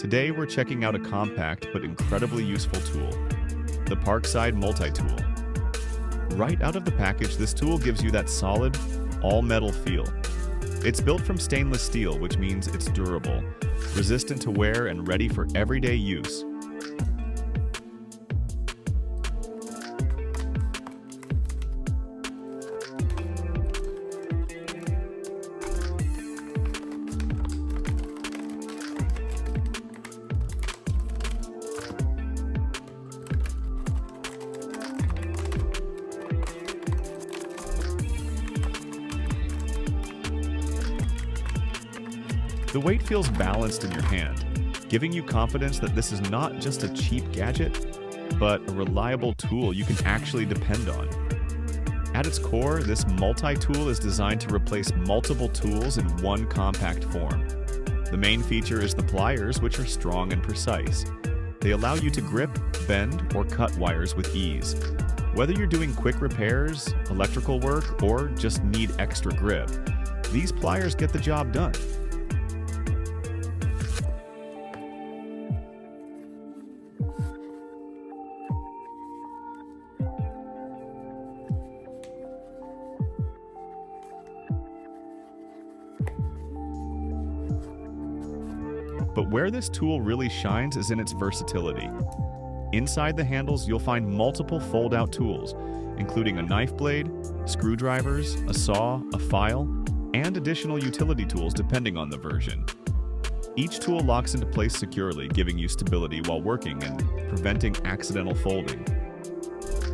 Today we're checking out a compact but incredibly useful tool, the Parkside Multi-Tool. Right out of the package, this tool gives you that solid, all-metal feel. It's built from stainless steel, which means it's durable, resistant to wear, and ready for everyday use. The weight feels balanced in your hand, giving you confidence that this is not just a cheap gadget, but a reliable tool you can actually depend on. At its core, this multi-tool is designed to replace multiple tools in one compact form. The main feature is the pliers, which are strong and precise. They allow you to grip, bend, or cut wires with ease. Whether you're doing quick repairs, electrical work, or just need extra grip, these pliers get the job done. But where this tool really shines is in its versatility. Inside the handles, you'll find multiple fold-out tools, including a knife blade, screwdrivers, a saw, a file, and additional utility tools depending on the version. Each tool locks into place securely, giving you stability while working and preventing accidental folding.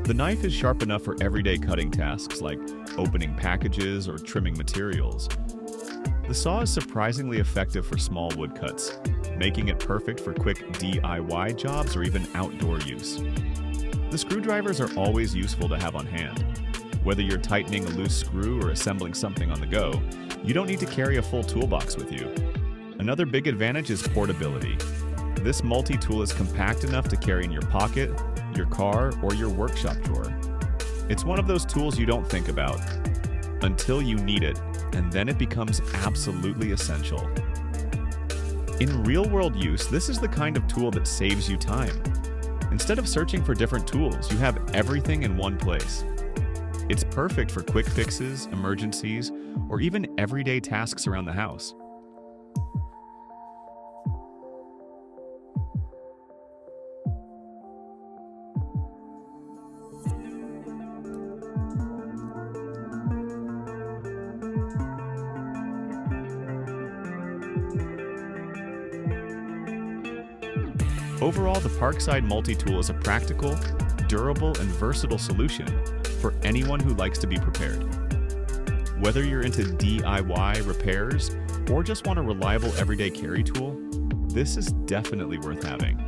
The knife is sharp enough for everyday cutting tasks like opening packages or trimming materials. The saw is surprisingly effective for small wood cuts, making it perfect for quick DIY jobs or even outdoor use. The screwdrivers are always useful to have on hand. Whether you're tightening a loose screw or assembling something on the go, you don't need to carry a full toolbox with you. Another big advantage is portability. This multi-tool is compact enough to carry in your pocket, your car, or your workshop drawer. It's one of those tools you don't think about until you need it, and then it becomes absolutely essential. In real-world use, this is the kind of tool that saves you time. Instead of searching for different tools, you have everything in one place. It's perfect for quick fixes, emergencies, or even everyday tasks around the house. Overall, the Parkside Multi-Tool is a practical, durable, and versatile solution for anyone who likes to be prepared. Whether you're into DIY repairs or just want a reliable everyday carry tool, this is definitely worth having.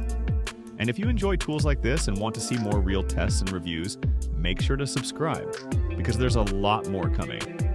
And if you enjoy tools like this and want to see more real tests and reviews, make sure to subscribe because there's a lot more coming.